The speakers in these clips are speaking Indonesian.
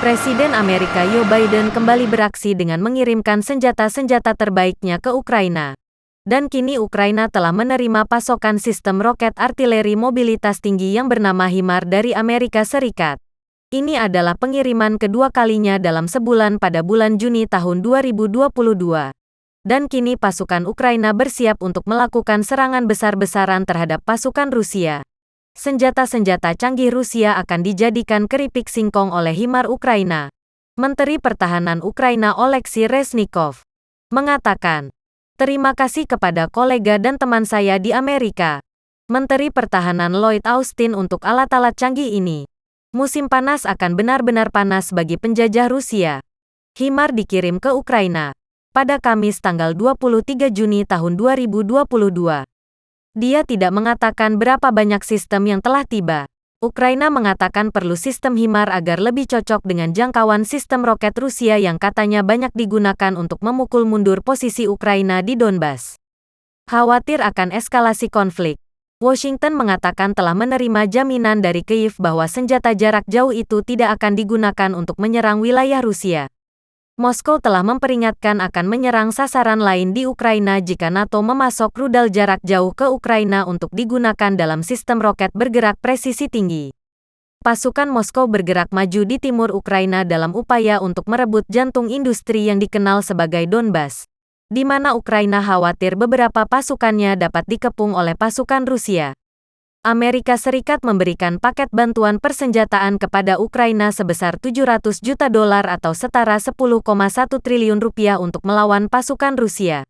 Presiden Amerika Joe Biden kembali beraksi dengan mengirimkan senjata-senjata terbaiknya ke Ukraina. Dan kini Ukraina telah menerima pasokan sistem roket artileri mobilitas tinggi yang bernama HIMARS dari Amerika Serikat. Ini adalah pengiriman kedua kalinya dalam sebulan pada bulan Juni tahun 2022. Dan kini pasukan Ukraina bersiap untuk melakukan serangan besar-besaran terhadap pasukan Rusia. Senjata-senjata canggih Rusia akan dijadikan keripik singkong oleh HIMARS Ukraina. Menteri Pertahanan Ukraina Oleksiy Reznikov mengatakan, "Terima kasih kepada kolega dan teman saya di Amerika, Menteri Pertahanan Lloyd Austin untuk alat-alat canggih ini. Musim panas akan benar-benar panas bagi penjajah Rusia." HIMARS dikirim ke Ukraina pada Kamis tanggal 23 Juni tahun 2022. Dia tidak mengatakan berapa banyak sistem yang telah tiba. Ukraina mengatakan perlu sistem HIMARS agar lebih cocok dengan jangkauan sistem roket Rusia yang katanya banyak digunakan untuk memukul mundur posisi Ukraina di Donbas. Khawatir akan eskalasi konflik, Washington mengatakan telah menerima jaminan dari Kyiv bahwa senjata jarak jauh itu tidak akan digunakan untuk menyerang wilayah Rusia. Moskow telah memperingatkan akan menyerang sasaran lain di Ukraina jika NATO memasok rudal jarak jauh ke Ukraina untuk digunakan dalam sistem roket bergerak presisi tinggi. Pasukan Moskow bergerak maju di timur Ukraina dalam upaya untuk merebut jantung industri yang dikenal sebagai Donbas, di mana Ukraina khawatir beberapa pasukannya dapat dikepung oleh pasukan Rusia. Amerika Serikat memberikan paket bantuan persenjataan kepada Ukraina sebesar $700 juta atau setara 10,1 triliun rupiah untuk melawan pasukan Rusia.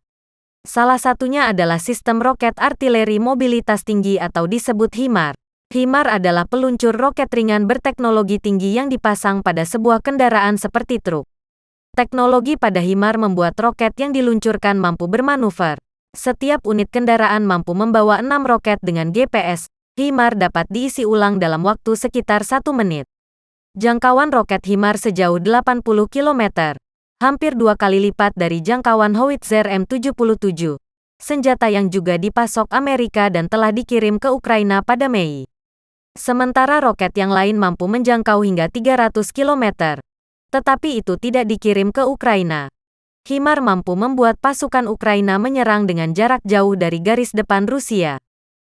Salah satunya adalah sistem roket artileri mobilitas tinggi atau disebut HIMARS. HIMARS adalah peluncur roket ringan berteknologi tinggi yang dipasang pada sebuah kendaraan seperti truk. Teknologi pada HIMARS membuat roket yang diluncurkan mampu bermanuver. Setiap unit kendaraan mampu membawa 6 roket dengan GPS. HIMARS dapat diisi ulang dalam waktu sekitar 1 menit. Jangkauan roket HIMARS sejauh 80 km, hampir 2 kali lipat dari jangkauan howitzer M77, senjata yang juga dipasok Amerika dan telah dikirim ke Ukraina pada Mei. Sementara roket yang lain mampu menjangkau hingga 300 km, tetapi itu tidak dikirim ke Ukraina. HIMARS mampu membuat pasukan Ukraina menyerang dengan jarak jauh dari garis depan Rusia.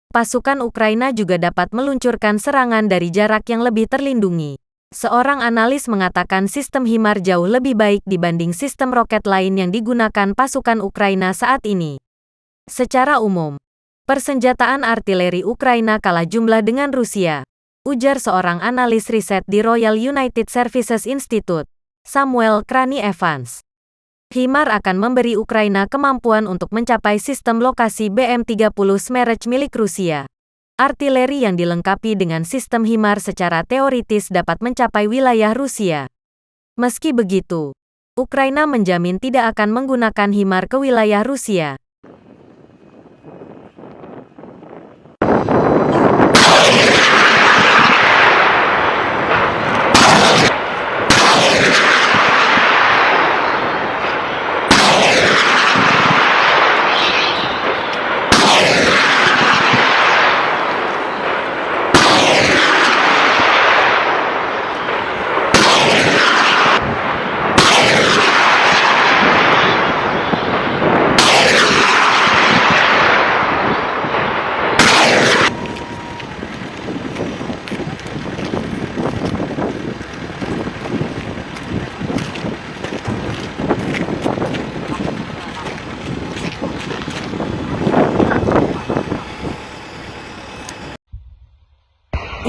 Pasukan Ukraina juga dapat meluncurkan serangan dari jarak yang lebih terlindungi. Seorang analis mengatakan sistem HIMARS jauh lebih baik dibanding sistem roket lain yang digunakan pasukan Ukraina saat ini. Secara umum, persenjataan artileri Ukraina kalah jumlah dengan Rusia, ujar seorang analis riset di Royal United Services Institute, Samuel Crane Evans. HIMARS akan memberi Ukraina kemampuan untuk mencapai sistem lokasi BM-30 Smerch milik Rusia. Artileri yang dilengkapi dengan sistem HIMARS secara teoritis dapat mencapai wilayah Rusia. Meski begitu, Ukraina menjamin tidak akan menggunakan HIMARS ke wilayah Rusia.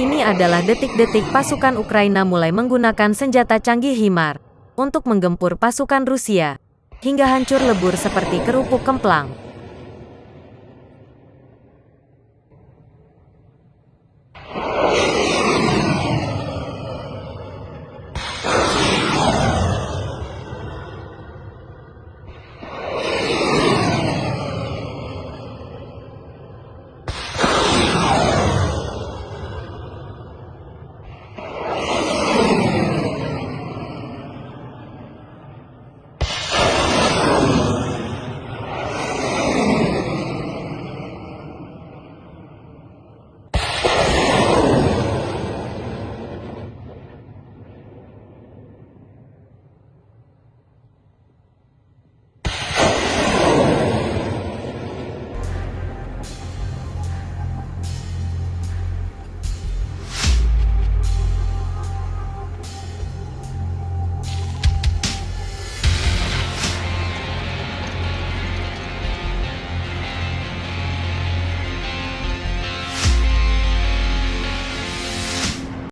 Ini adalah detik-detik pasukan Ukraina mulai menggunakan senjata canggih HIMARS untuk menggempur pasukan Rusia, hingga hancur lebur seperti kerupuk kemplang.